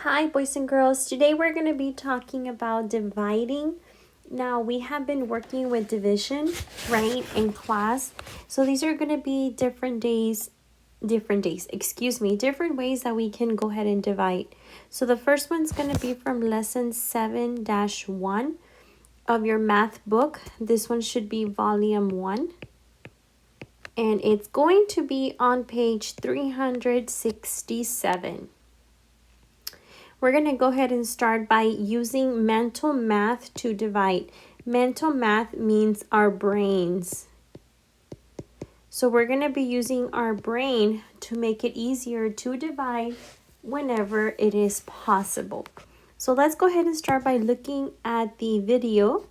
Hi, boys and girls. Today we're going to be talking about dividing. Now, we have been working with division, right, in class. So these are going to be different ways that we can go ahead and divide. So the first one's going to be from lesson 7-1 of your math book. This one should be volume 1. And it's going to be on page 367. We're going to go ahead and start by using mental math to divide. Mental math means our brains. So we're going to be using our brain to make it easier to divide whenever it is possible. So let's go ahead and start by looking at the video.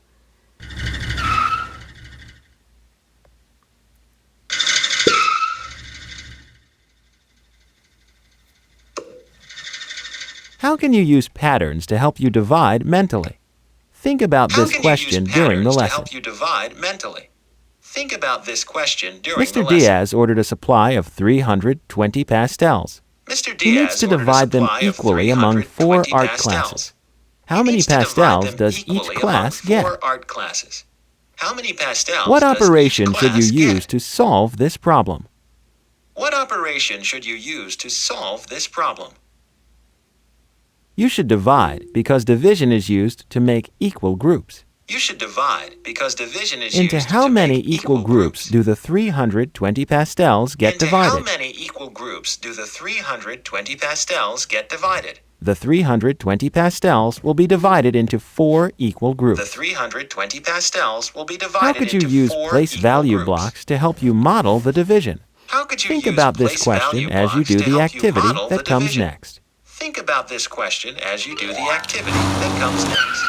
How can you use patterns to help you divide mentally? Think about this question during the lesson. Think about this question during the Mr. lesson. Diaz ordered a supply of 320 pastels. Mr. He needs Diaz to ordered a divide them supply of equally among 4 320 art pastels. classes. He How many needs to divide pastels them does equally each class among get? 4 art classes. How many pastels What does each operation should you class use get? to solve this problem? What operation should you use to solve this problem? You should divide because division is used to make equal groups. You should divide because division is Into used how to many make equal groups do the 320 pastels get Into how divided? many equal groups do the 320 pastels get divided? The 320 pastels will be divided into 4 equal The groups. 320 pastels will be How divided could you into use 4 place equal value groups. blocks to help you model the division? How could you Think use about this place question value as you blocks do to the help you activity model the that comes division? next. Think about this question as you do the activity that comes next.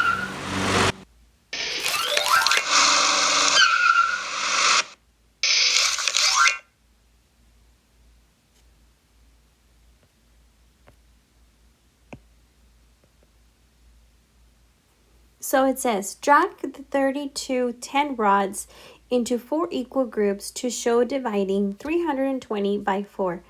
So it says, drag the 32 10 rods into 4 equal groups to show dividing 320 by 4.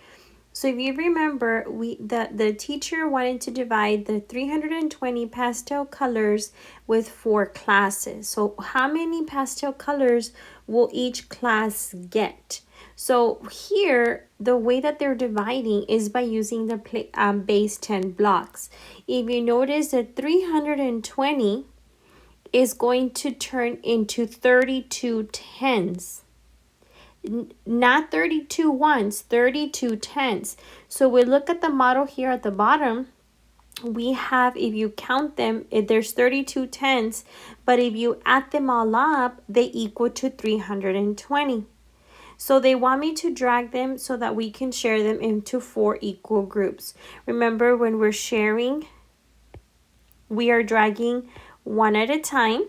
So if you remember, the teacher wanted to divide the 320 pastel colors with 4 classes. So how many pastel colors will each class get? So here, the way that they're dividing is by using the base 10 blocks. If you notice that 320 is going to turn into 32 tens. Not 32 ones, 32 tens. So we look at the model here at the bottom. We have, if you count them, there's 32 tens, but if you add them all up, they equal to 320. So they want me to drag them so that we can share them into 4 equal groups. Remember, when we're sharing, we are dragging one at a time,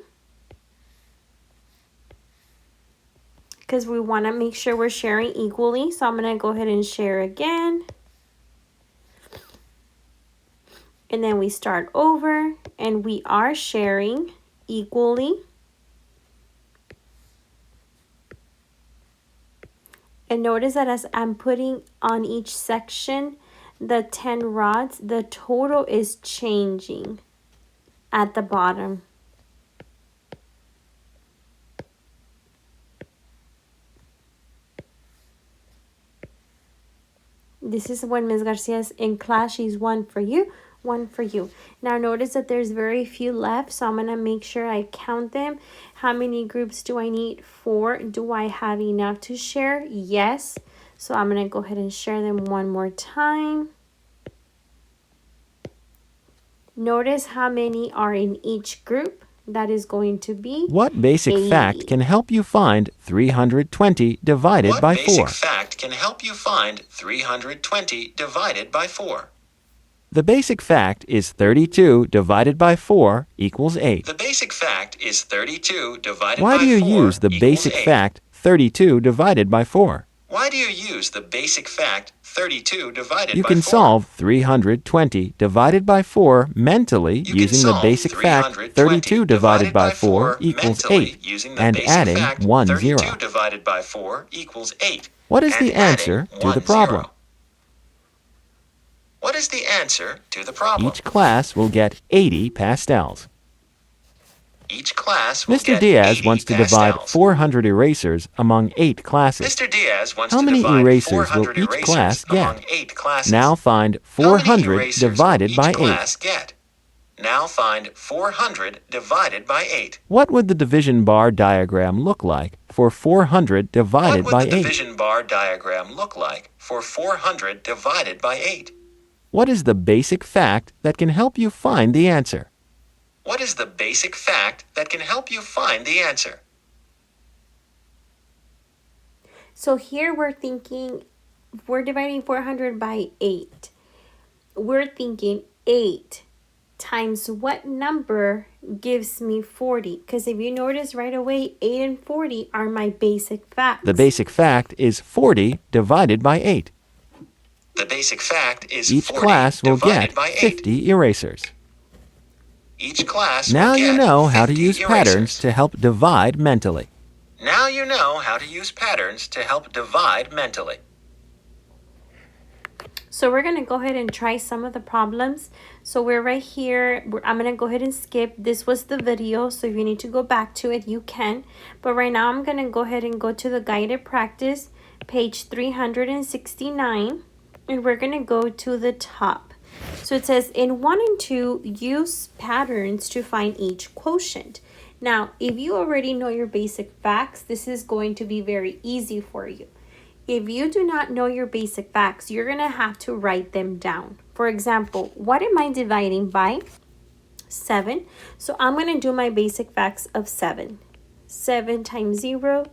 because we want to make sure we're sharing equally. So I'm going to go ahead and share again. And then we start over and we are sharing equally. And notice that as I'm putting on each section the 10 rods, the total is changing at the bottom. This is when Ms. Garcia's in class. She's one for you, one for you. Now notice that there's very few left, so I'm going to make sure I count them. How many groups do I need? 4. Do I have enough to share? Yes. So I'm going to go ahead and share them one more time. Notice how many are in each group. That is going to be What basic 80. fact can help you find 320 divided by 4? What basic fact can help you find 320 divided by 4? The basic fact is 32 divided by 4 equals 8. The basic fact is 32 divided Why by do you 4 use the equals basic 8. fact 32 divided by 4? Why do you use the basic fact 32 divided You by can 4? solve 320 divided by 4 mentally You can using the solve basic fact 32 divided by 4 equals mentally 8 using the and basic adding fact 1 32 0. divided by 4 equals 8. What is and the answer adding to the 1 problem? 0. What is the answer to the problem? Each class will get 80 pastels. Each class will Mr. get Diaz 80 wants to divide pastels. 400 erasers among 8 classes. Mr. Diaz wants How to many divide erasers will 400 each erasers class among get? 8 classes. Now find How many 400 erasers divided will by each 8. class get? Now find 400 divided by 8. What would the division bar diagram look like for 400 divided What by would the 8? division bar diagram look like for 400 divided by 8? What is the basic fact that can help you find the answer? What is the basic fact that can help you find the answer? So here we're thinking, we're dividing 400 by 8. We're thinking 8 times what number gives me 40? Because if you notice right away, 8 and 40 are my basic facts. The basic fact is 40 divided by 8. The basic fact is Each 40 class will divided get by 8. 50 erasers. Each class Now will you get know how to 50 use erasers. patterns to help divide mentally. Now you know how to use patterns to help divide mentally. So we're going to go ahead and try some of the problems. So we're right here. I'm going to go ahead and skip. This was the video, so if you need to go back to it, you can. But right now I'm going to go ahead and go to the guided practice, page 369, and we're going to go to the top. So it says, in 1 and 2, use patterns to find each quotient. Now, if you already know your basic facts, this is going to be very easy for you. If you do not know your basic facts, you're going to have to write them down. For example, what am I dividing by? 7. So I'm going to do my basic facts of 7. 7 times 0,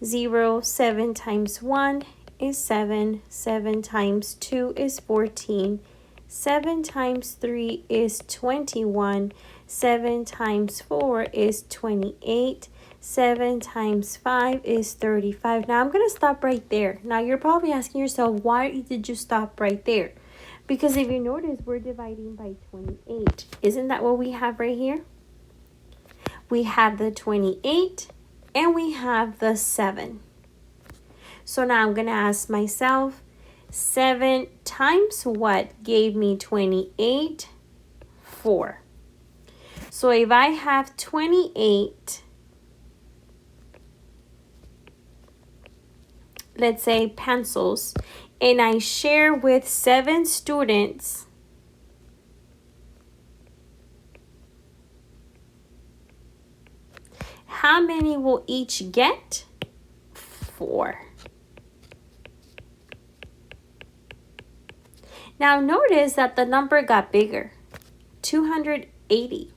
0. 7 times 1 is 7. 7 times 2 is 14. 7 times 3 is 21. 7 times 4 is 28. 7 times 5 is 35. Now I'm going to stop right there. Now you're probably asking yourself, why did you stop right there? Because if you notice, we're dividing by 28. Isn't that what we have right here? We have the 28 and we have the 7. So now I'm going to ask myself, 7 times what gave me 28? 4. So if I have 28, let's say pencils, and I share with 7 students, how many will each get? 4. Now notice that the number got bigger, 280.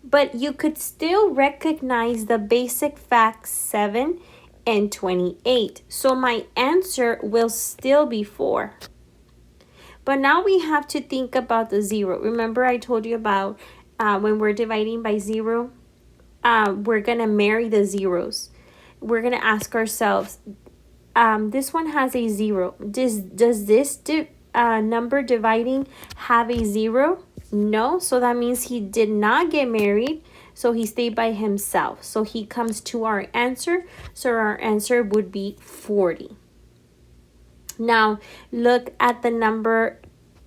But you could still recognize the basic facts 7 and 28. So my answer will still be 4. But now we have to think about the 0. Remember I told you about when we're dividing by 0, we're going to marry the zeros. We're going to ask ourselves, this one has a 0. Does this number dividing have a 0? No, so that means he did not get married, so he stayed by himself. So he comes to our answer, so our answer would be 40. Now look at the number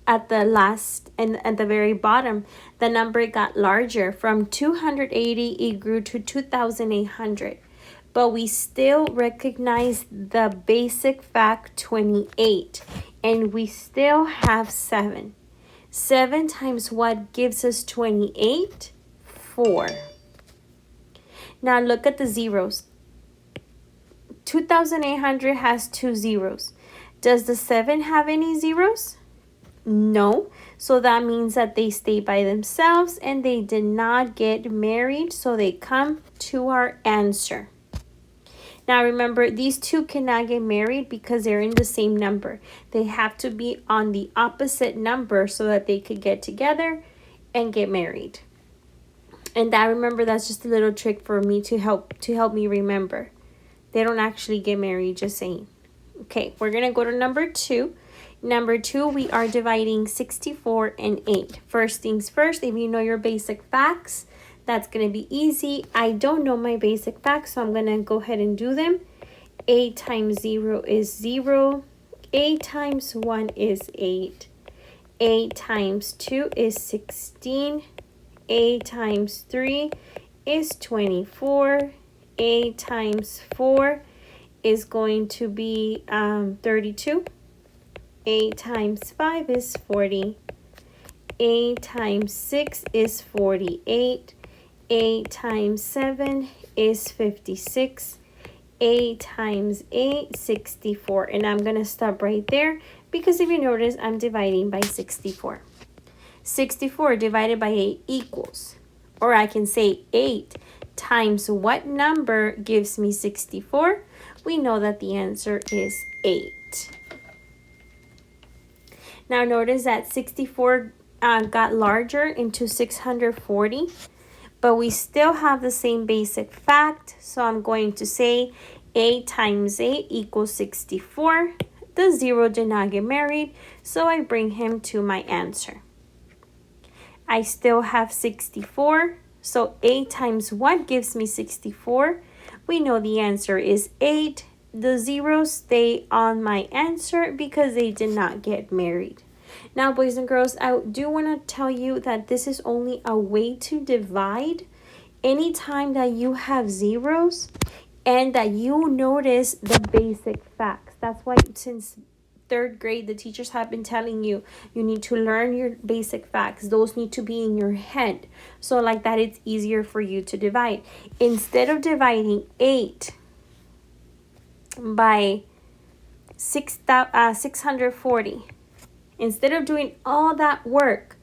at the last and at the very bottom. The number got larger. From 280 it grew to 2,800, but we still recognize the basic fact 28, and we still have 7. 7 times what gives us 28? 4. Now look at the zeros. 2,800 has 2 zeros. Does the 7 have any zeros? No. So that means that they stay by themselves and they did not get married, so they come to our answer. Now remember, these two cannot get married because they're in the same number. They have to be on the opposite number so that they could get together and get married. And that, remember, that's just a little trick for me to help me remember. They don't actually get married, just saying. Okay, we're going to go to number 2. Number 2, we are dividing 64 and 8. First things first, if you know your basic facts, that's going to be easy. I don't know my basic facts, so I'm going to go ahead and do them. 8 times 0 is 0. 8 times 1 is 8. 8 times 2 is 16. 8 times 3 is 24. 8 times 4 is going to be 32. 8 times 5 is 40. 8 times 6 is 48. 8 times 7 is 56. 8 times 8, 64. And I'm going to stop right there because if you notice, I'm dividing by 64. 64 divided by 8 equals, or I can say 8 times what number gives me 64? We know that the answer is 8. Now notice that 64 got larger into 640, but we still have the same basic fact. So I'm going to say 8 times 8 equals 64. The 0 did not get married, so I bring him to my answer. I still have 64. So 8 times what gives me 64? We know the answer is 8. The zeros stay on my answer because they did not get married. Now, boys and girls, I do want to tell you that this is only a way to divide. Anytime that you have zeros and that you notice the basic facts. That's why since 3rd grade, the teachers have been telling you, you need to learn your basic facts. Those need to be in your head. So like that, it's easier for you to divide. Instead of dividing 8 by 640, instead of doing all that work,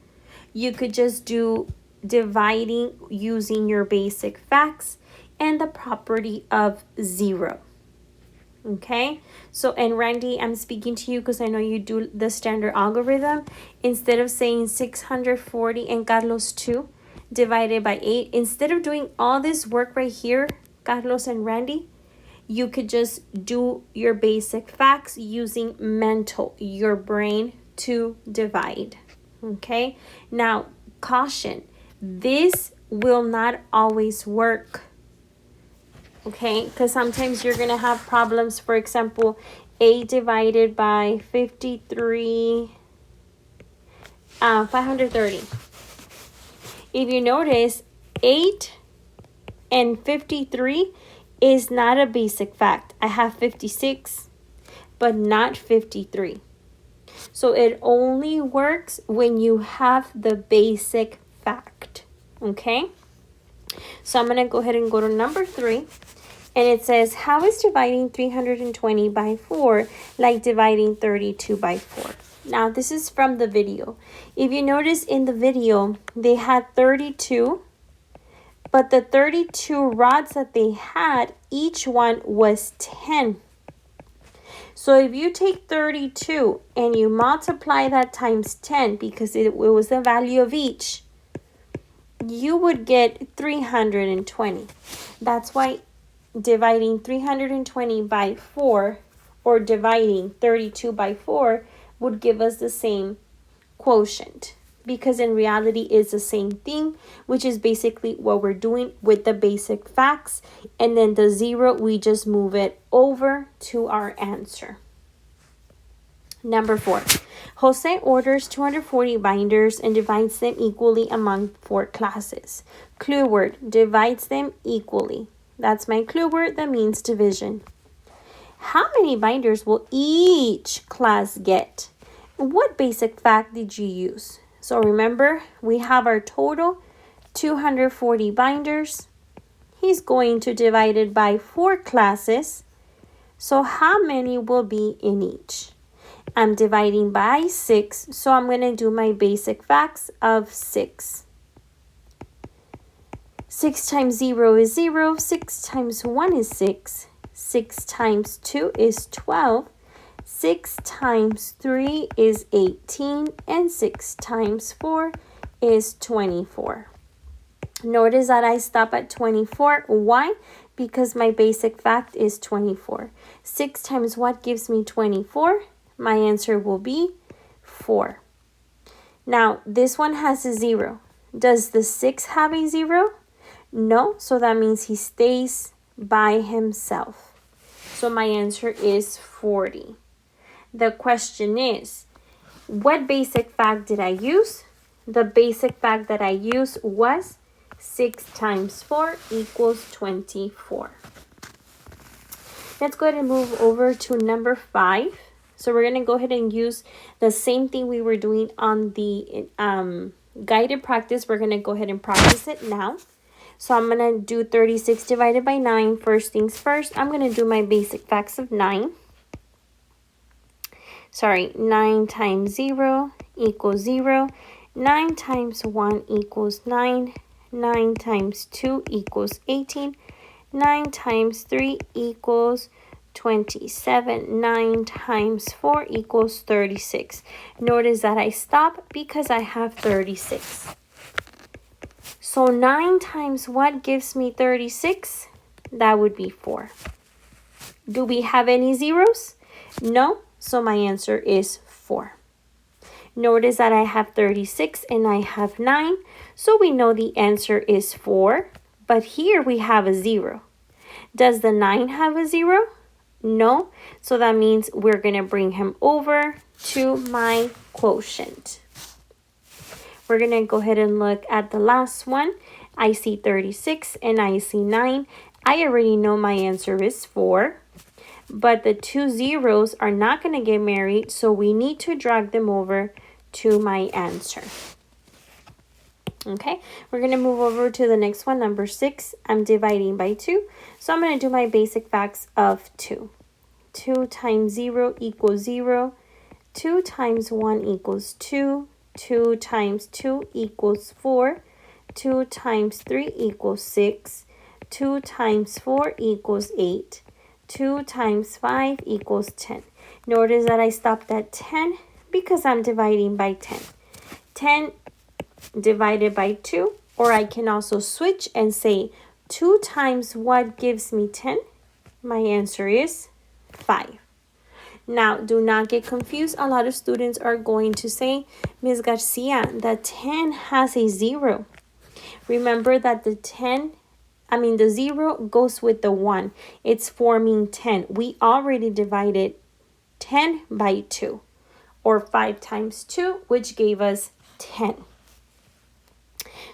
you could just do dividing using your basic facts and the property of 0. Okay, so and Randy, I'm speaking to you because I know you do the standard algorithm. Instead of saying 640 and Carlos 2 divided by 8, instead of doing all this work right here, Carlos and Randy, you could just do your basic facts using mental, your brain, to divide. Okay, now caution, this will not always work. Okay, because sometimes you're going to have problems. For example, 8 divided by 53, 530. If you notice, 8 and 53 is not a basic fact. I have 56, but not 53. So it only works when you have the basic fact. Okay? So I'm going to go ahead and go to number 3. And it says, how is dividing 320 by 4 like dividing 32 by 4? Now, this is from the video. If you notice in the video, they had 32. But the 32 rods that they had, each one was 10. So if you take 32 and you multiply that times 10, because it was the value of each, you would get 320. That's why dividing 320 by 4 or dividing 32 by 4 would give us the same quotient, because in reality it's the same thing, which is basically what we're doing with the basic facts, and then the 0 we just move it over to our answer. Number 4, Jose orders 240 binders and divides them equally among 4 classes. Clue word, divides them equally. That's my clue word that means division. How many binders will each class get? What basic fact did you use? So remember, we have our total 240 binders. He's going to divide it by 4 classes. So how many will be in each? I'm dividing by 6, so I'm going to do my basic facts of 6. 6 times 0 is 0. 6 times 1 is 6. 6 times 2 is 12. 6 times 3 is 18. And 6 times 4 is 24. Notice that I stop at 24. Why? Because my basic fact is 24. 6 times what gives me 24? My answer will be 4. Now, this one has a 0. Does the 6 have a 0? No, so that means he stays by himself. So my answer is 40. The question is, What basic fact did I use? The basic fact that I used was 6 times 4 equals 24. Let's go ahead and move over to number 5. So we're going to go ahead and use the same thing we were doing on the guided practice. We're going to go ahead and practice it now. So I'm going to do 36 divided by 9. First things first, I'm going to do my basic facts of 9. 9 times 0 equals 0. 9 times 1 equals 9. 9 times 2 equals 18. 9 times 3 equals 27. 9 times 4 equals 36. Notice that I stop because I have 36. So 9 times what gives me 36? That would be 4. Do we have any zeros? No. So my answer is 4. Notice that I have 36 and I have 9. So we know the answer is 4. But here we have a 0. Does the 9 have a 0? No. So that means we're going to bring him over to my quotient. We're going to go ahead and look at the last one. I see 36 and I see 9. I already know my answer is 4. But the 2 zeros are not going to get married. So we need to drag them over to my answer. Okay, we're going to move over to the next one, number 6. I'm dividing by 2. So I'm going to do my basic facts of 2. 2 times 0 equals 0. 2 times 1 equals 2. 2 times 2 equals 4. 2 times 3 equals 6. 2 times 4 equals 8. 2 times 5 equals 10. Notice that I stopped at 10 because I'm dividing by 10. 10 divided by 2, or I can also switch and say 2 times what gives me 10? My answer is 5. Now, do not get confused. A lot of students are going to say, Ms. Garcia, the 10 has a 0. Remember that the 0 goes with the 1. It's forming 10. We already divided 10 by 2, or 5 times 2, which gave us 10.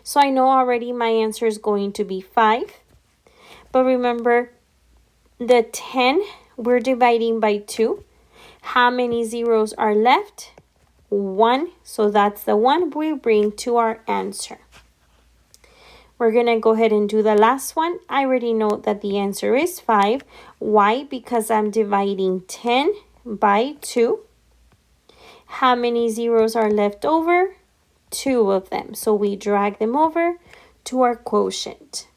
So I know already my answer is going to be 5. But remember, the 10, we're dividing by 2. How many zeros are left? 1. So that's the 1 we bring to our answer. We're going to go ahead and do the last one. I already know that the answer is 5. Why? Because I'm dividing 10 by 2. How many zeros are left over? 2 of them. So we drag them over to our quotient.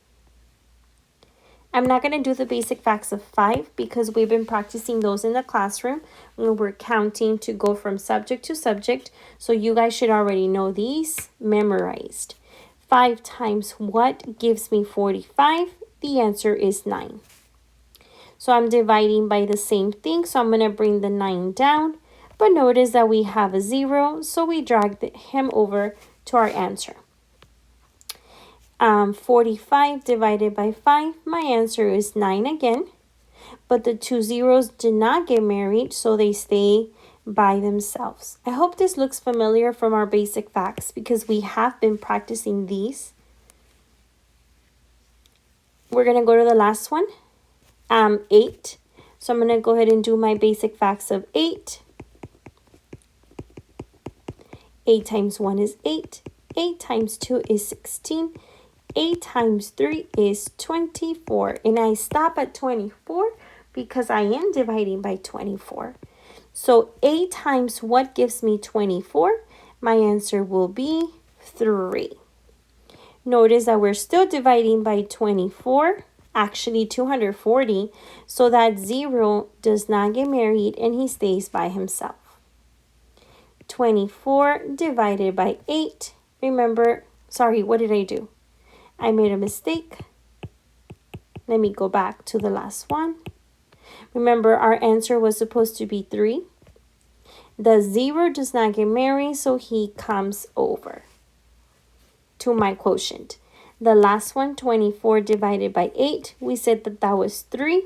I'm not going to do the basic facts of 5 because we've been practicing those in the classroom when we're counting to go from subject to subject. So you guys should already know these memorized. 5 times what gives me 45? The answer is 9. So I'm dividing by the same thing. So I'm going to bring the 9 down. But notice that we have a 0. So we drag him over to our answer. 45 divided by 5, my answer is 9 again. But the 2 zeros did not get married, so they stay by themselves. I hope this looks familiar from our basic facts because we have been practicing these. We're going to go to the last one, 8. So I'm going to go ahead and do my basic facts of 8. 8 times 1 is 8. 8 times 2 is 16. 8 times 3 is 24. And I stop at 24 because I am dividing by 24. So 8 times what gives me 24? My answer will be 3. Notice that we're still dividing by 24, actually 240. So that 0 does not get married and he stays by himself. 24 divided by 8. Remember, sorry, what did I do? I made a mistake. Let me go back to the last one. Remember, our answer was supposed to be 3. The 0 does not get married, so he comes over to my quotient. The last one, 24 divided by 8, we said that that was 3.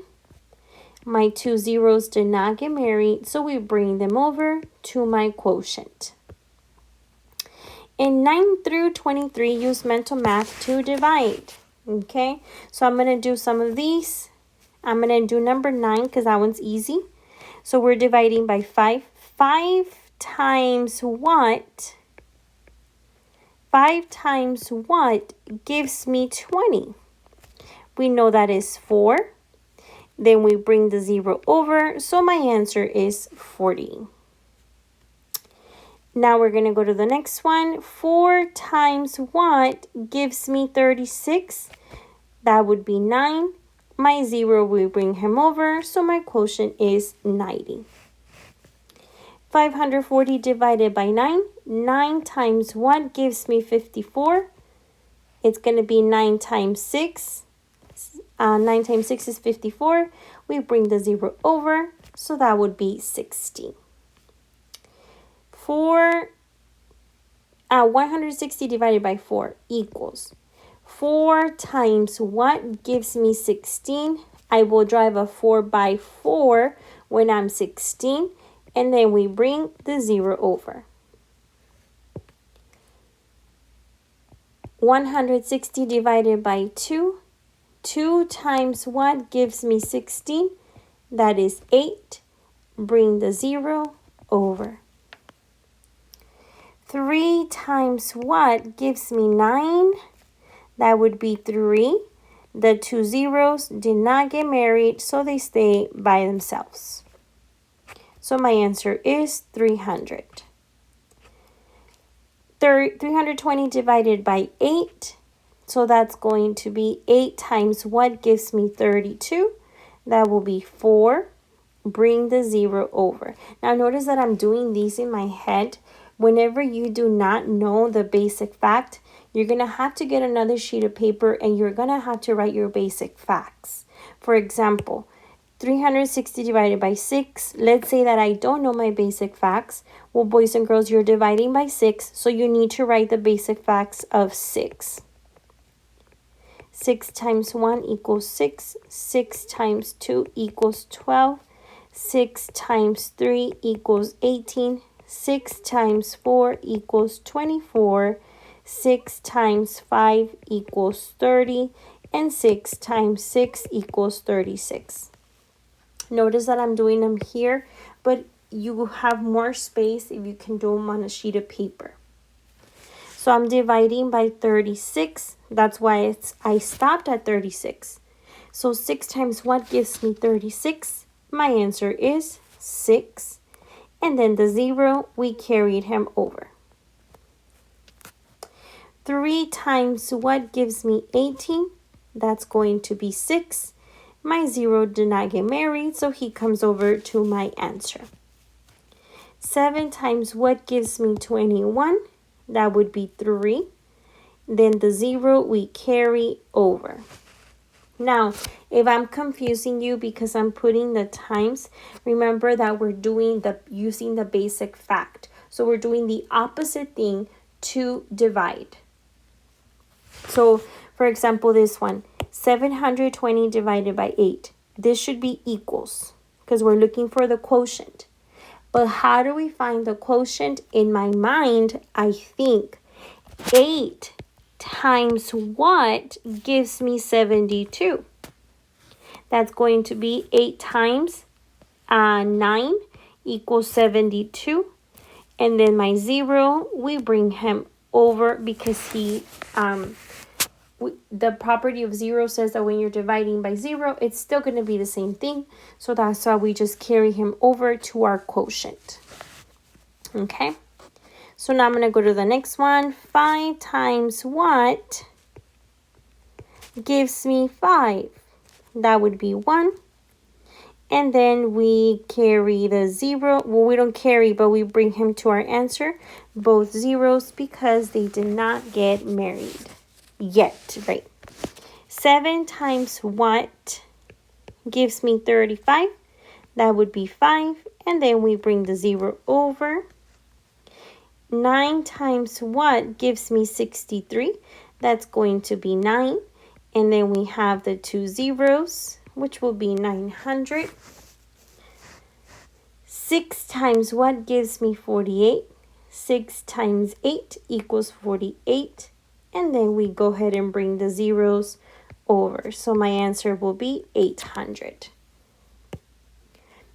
My 2 zeros did not get married, so we bring them over to my quotient. In 9 through 23, use mental math to divide. Okay, so I'm going to do some of these. I'm going to do number 9 because that one's easy. So we're dividing by 5. 5 times what? 5 times what gives me 20? We know that is 4. Then we bring the 0 over, so my answer is 40. Now we're going to go to the next one. 4 times what gives me 36? That would be 9. My 0, we bring him over, so my quotient is 90. 540 divided by 9. 9 times what gives me 54? It's going to be 9 times 6. 9 times 6 is 54. We bring the 0 over, so that would be 60. 160 divided by 4 equals 4 times what gives me 16? I will drive a 4 by 4 when I'm 16, and then we bring the 0 over. 160 divided by 2. 2 times what gives me 16? That is 8. Bring the 0 over. 3 times what gives me 9? That would be 3. The 2 zeros did not get married, so they stay by themselves. So my answer is 300. 320 divided by 8. So that's going to be 8 times what gives me 32? That will be 4. Bring the 0 over. Now notice that I'm doing these in my head. Whenever you do not know the basic fact, you're going to have to get another sheet of paper and you're going to have to write your basic facts. For example, 360 divided by 6. Let's say that I don't know my basic facts. Well, boys and girls, you're dividing by 6, so you need to write the basic facts of 6. 6 times 1 equals 6. 6 times 2 equals 12. 6 times 3 equals 18. 6 times 4 equals 24. 6 times 5 equals 30. And 6 times 6 equals 36. Notice that I'm doing them here, but you have more space if you can do them on a sheet of paper. So I'm dividing by 36. That's why I stopped at 36. So 6 times what gives me 36? My answer is 6. And then the 0, we carried him over. 3 times what gives me 18? That's going to be 6. My 0 did not get married, so he comes over to my answer. 7 times what gives me 21? That would be 3. Then the 0 we carry over. Now, if I'm confusing you because I'm putting the times, remember that we're doing using the basic fact. So we're doing the opposite thing to divide. So, for example, this one, 720 divided by 8. This should be equals because we're looking for the quotient. But how do we find the quotient? In my mind, I think 8 times what gives me 72? That's going to be 8 times 9 equals 72. And then my 0, we bring him over because the property of 0 says that when you're dividing by 0, it's still going to be the same thing. So that's why we just carry him over to our quotient. Okay. So now I'm going to go to the next one. 5 times what gives me 5? That would be 1. And then we carry the 0. Well, we don't carry, but we bring him to our answer. Both zeros because they did not get married yet, right? 7 times what gives me 35? That would be 5. And then we bring the 0 over. 9 times what gives me 63? That's going to be 9. And then we have the 2 zeros, which will be 900. 6 times what gives me 48? 6 times 8 equals 48. And then we go ahead and bring the zeros over. So my answer will be 800. I'm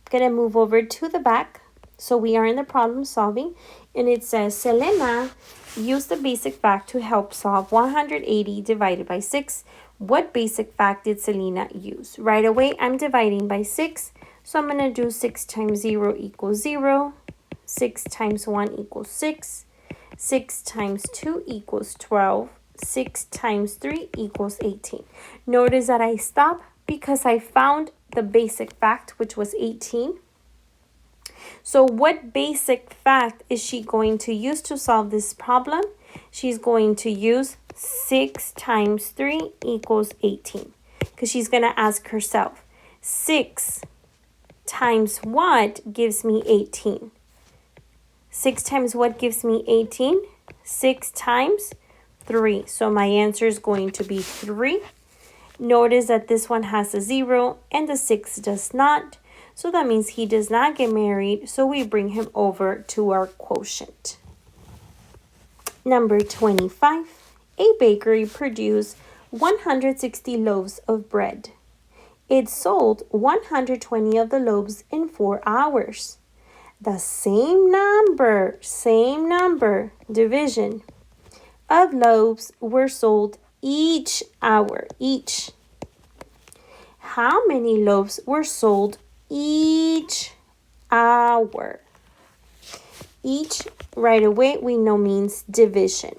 going to move over to the back. So we are in the problem solving. And it says, Selena used the basic fact to help solve 180 divided by 6. What basic fact did Selena use? Right away, I'm dividing by 6. So I'm going to do 6 times 0 equals 0. 6 times 1 equals 6. 6 times 2 equals 12. 6 times 3 equals 18. Notice that I stop because I found the basic fact, which was 18. So what basic fact is she going to use to solve this problem? She's going to use 6 times 3 equals 18. Because she's going to ask herself, 6 times what gives me 18? 6 times what gives me 18? 6 times 3. So my answer is going to be 3. Notice that this one has a 0 and the 6 does not. So that means he does not get married. So we bring him over to our quotient. Number 25. A bakery produced 160 loaves of bread. It sold 120 of the loaves in 4 hours. The same number, division of loaves were sold each hour, each. How many loaves were sold each hour? Each, right away, we know means division.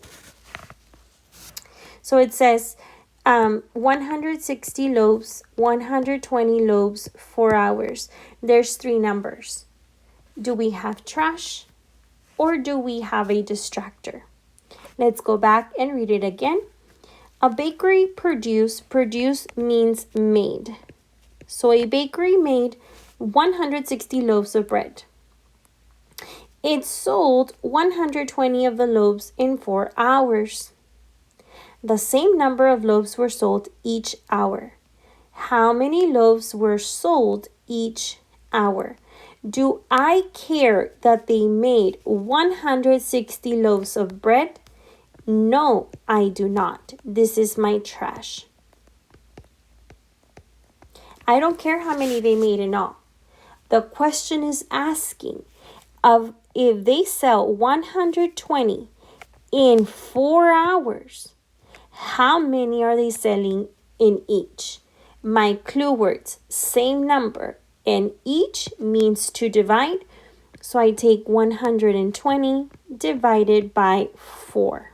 So it says 160 loaves, 120 loaves, 4 hours. There's 3 numbers. Do we have trash or do we have a distractor? Let's go back and read it again. A bakery produced means made. So a bakery made 160 loaves of bread. It sold 120 of the loaves in 4 hours. The same number of loaves were sold each hour. How many loaves were sold each hour? Do I care that they made 160 loaves of bread? No, I do not. This is my trash. I don't care how many they made in all. The question is asking of if they sell 120 in 4 hours, how many are they selling in each? My clue words, same number, and each means to divide. So I take 120 divided by 4.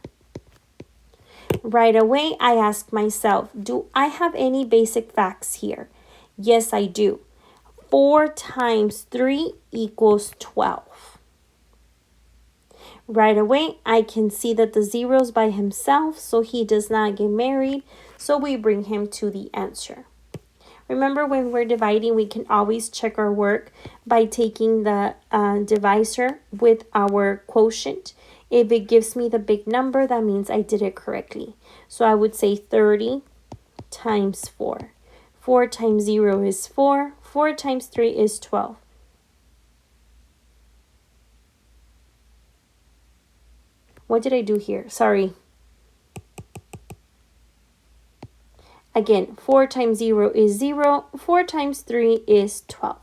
Right away, I ask myself, do I have any basic facts here? Yes, I do. 4 times 3 equals 12. Right away, I can see that the zero's by himself, so he does not get married. So we bring him to the answer. Remember, when we're dividing, we can always check our work by taking the divisor with our quotient. If it gives me the big number, that means I did it correctly. So I would say 30 times 4. 4 times 0 is 4. 4 times 3 is 12. What did I do here? Sorry. Again, 4 times 0 is 0. 4 times 3 is 12.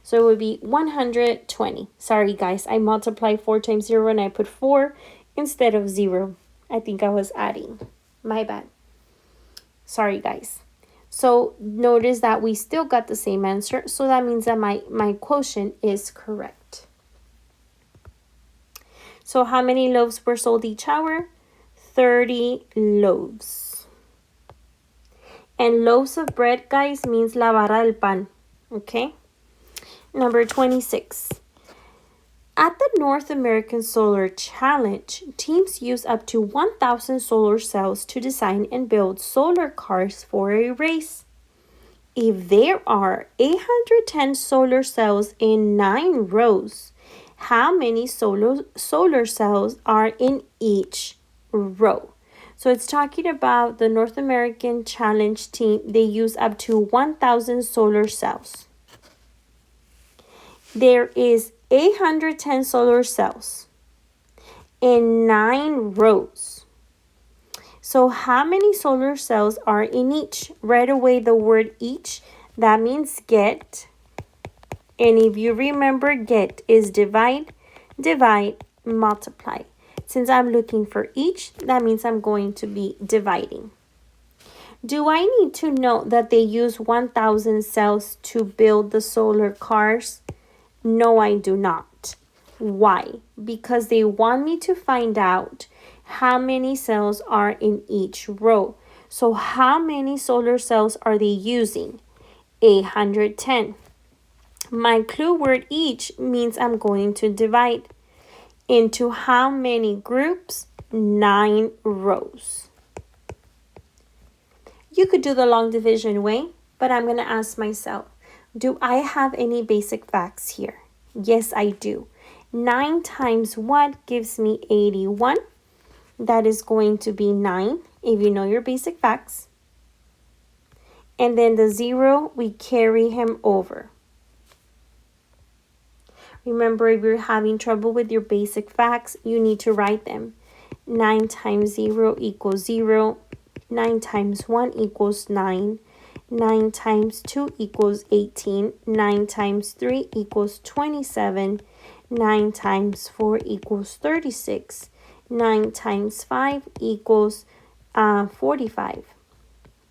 So it would be 120. Sorry, guys. I multiplied 4 times 0 and I put 4 instead of 0. I think I was adding. My bad. Sorry, guys. So notice that we still got the same answer. So that means that my quotient is correct. So how many loaves were sold each hour? 30 loaves. And loaves of bread, guys, means la barra del pan. Okay? Number 26. At the North American Solar Challenge, teams use up to 1,000 solar cells to design and build solar cars for a race. If there are 810 solar cells in 9 rows, how many solar cells are in each row? So it's talking about the North American Challenge team. They use up to 1,000 solar cells. There is 810 solar cells in 9 rows. So how many solar cells are in each? Right away the word each, that means get. And if you remember, get is divide, multiply. Since I'm looking for each, that means I'm going to be dividing. Do I need to know that they use 1,000 cells to build the solar cars? No, I do not. Why? Because they want me to find out how many cells are in each row. So how many solar cells are they using? 810. My clue word each means I'm going to divide into how many groups? 9 rows. You could do the long division way, but I'm going to ask myself, do I have any basic facts here? Yes, I do. 9 times what gives me 81? That is going to be 9 if you know your basic facts. And then the 0, we carry him over. Remember, if you're having trouble with your basic facts, you need to write them. 9 times 0 equals 0. 9 times 1 equals 9. 9 times 2 equals 18. 9 times 3 equals 27. 9 times 4 equals 36. 9 times 5 equals 45.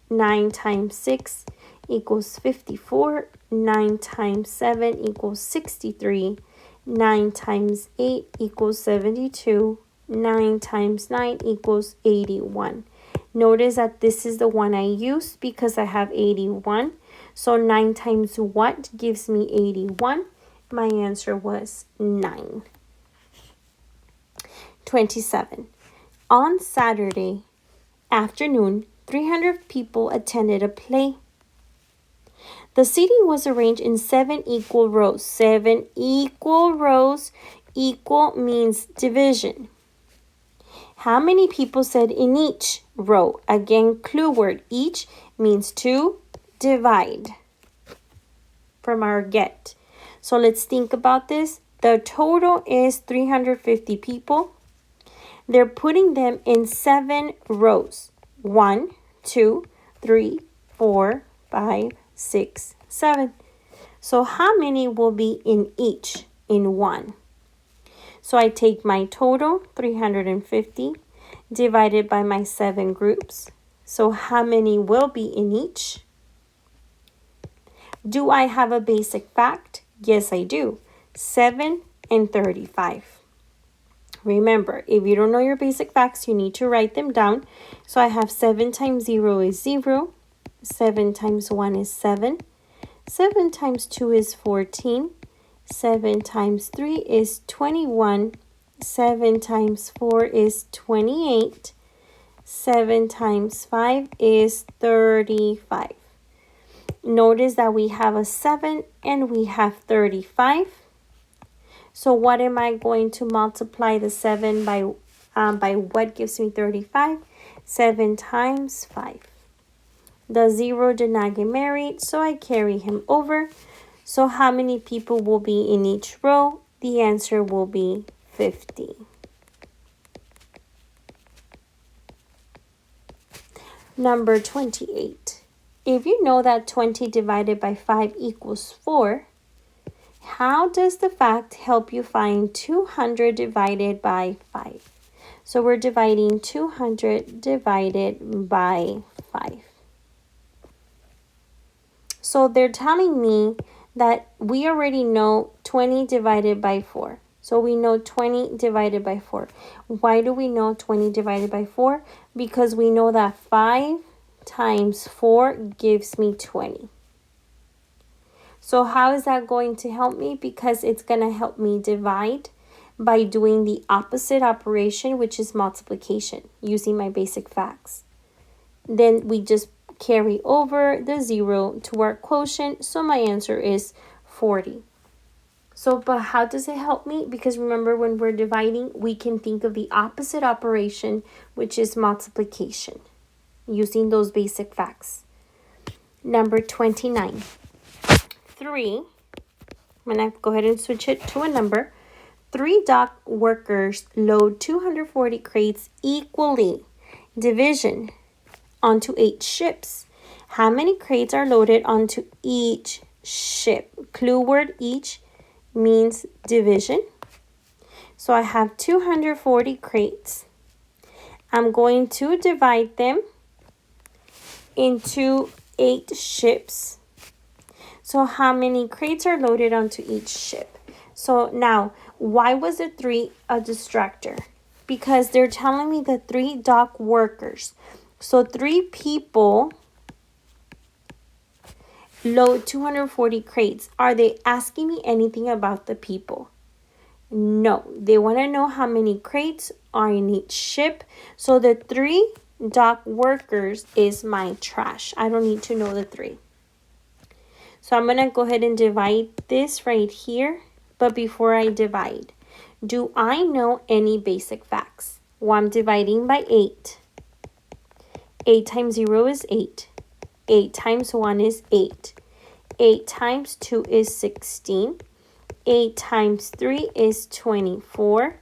9 times 6 equals 54. 9 times 7 equals 63. 9 times 8 equals 72. 9 times 9 equals 81. Notice that this is the one I used because I have 81. So 9 times what gives me 81? My answer was 9. 27. On Saturday afternoon, 300 people attended a play. The seating was arranged in 7 equal rows. 7 equal rows. Equal means division. How many people said in each row? Again, clue word each means to divide from our get. So let's think about this. The total is 350 people. They're putting them in 7 rows. 1, 2, 3, 4, 5, 6, 7. So how many will be in each in one? So I take my total, 350, divided by my 7 groups. So how many will be in each? Do I have a basic fact? Yes, I do. 7 and 35. Remember, if you don't know your basic facts, you need to write them down. So I have 7 times 0 is 0. 7 times 1 is 7. 7 times 2 is 14. 7 times 3 is 21. 7 times 4 is 28. 7 times 5 is 35. Notice that we have a 7 and we have 35. So what am I going to multiply the 7 by what gives me 35? 7 times 5. The 0 did not get married, so I carry him over. So how many people will be in each row? The answer will be 50. Number 28. If you know that 20 divided by 5 equals 4, how does the fact help you find 200 divided by 5? So we're dividing 200 divided by 5. So they're telling me that we already know 20 divided by 4. So we know 20 divided by 4. Why do we know 20 divided by 4? Because we know that 5 times 4 gives me 20. So how is that going to help me? Because it's going to help me divide by doing the opposite operation, which is multiplication, using my basic facts. Then we just carry over the 0 to our quotient. So my answer is 40. So, but how does it help me? Because remember, when we're dividing, we can think of the opposite operation, which is multiplication, using those basic facts. Number 29. 3 I'm going to go ahead and switch it to a number. 3 dock workers load 240 crates equally. Division onto 8 ships. How many crates are loaded onto each ship? Clue word each means division. So I have 240 crates. I'm going to divide them into 8 ships. So how many crates are loaded onto each ship? So now, why was the 3 a distractor? Because they're telling me the 3 dock workers. So 3 people load 240 crates. Are they asking me anything about the people? No, they want to know how many crates are in each ship. So the 3 dock workers is my trash. I don't need to know the 3. So I'm going to go ahead and divide this right here. But before I divide, do I know any basic facts? Well, I'm dividing by 8. 8 times 0 is 8. 8 times 1 is 8. 8 times 2 is 16. 8 times 3 is 24.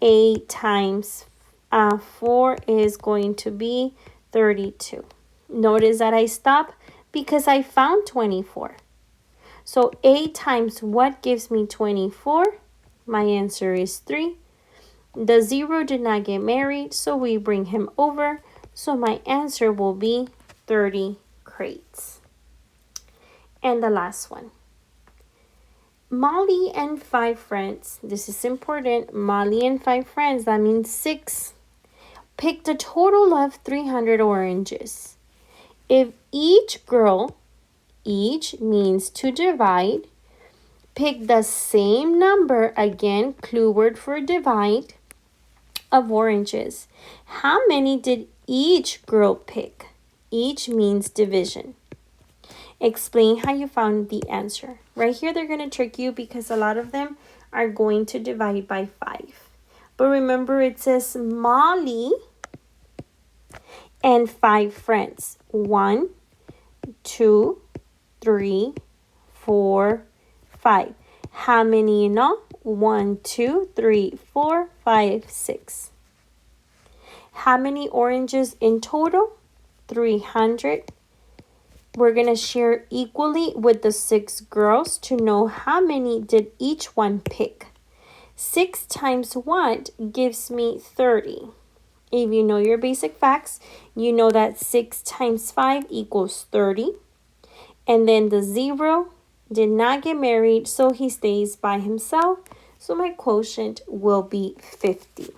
8 times 4 is going to be 32. Notice that I stop because I found 24. So 8 times what gives me 24? My answer is 3. The 0 did not get married, so we bring him over. So my answer will be 30 crates. And the last one. Molly and 5 friends. This is important. Molly and 5 friends, that means 6. Picked a total of 300 oranges. If each girl, each means to divide, pick the same number, again, clue word for divide, of oranges. How many did each girl pick? Each means division. Explain how you found the answer. Right here, they're going to trick you because a lot of them are going to divide by 5. But remember, it says Molly and 5 friends. 1, 2, 3, 4, 5. How many in all? 1, 2, 3, 4, 5, 6. How many oranges in total? 300. We're going to share equally with the 6 girls to know how many did each one pick. 6 times what gives me 30. If you know your basic facts, you know that 6 times 5 equals 30. And then the 0 did not get married, so he stays by himself. So my quotient will be 50.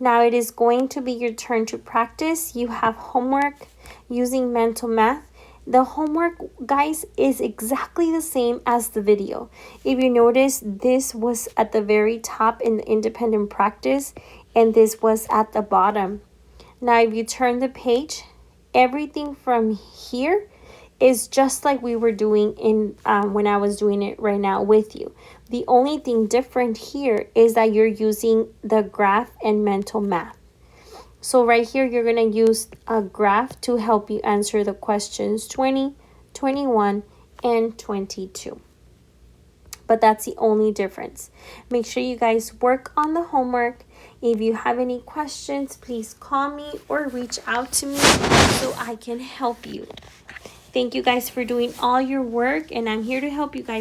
Now it is going to be your turn to practice. You have homework using mental math. The homework, guys, is exactly the same as the video. If you notice, this was at the very top in the independent practice, and this was at the bottom. Now, if you turn the page, everything from here is just like we were doing in when I was doing it right now with you. The only thing different here is that you're using the graph and mental math. So right here, you're going to use a graph to help you answer the questions 20, 21, and 22. But that's the only difference. Make sure you guys work on the homework. If you have any questions, please call me or reach out to me so I can help you. Thank you guys for doing all your work, and I'm here to help you guys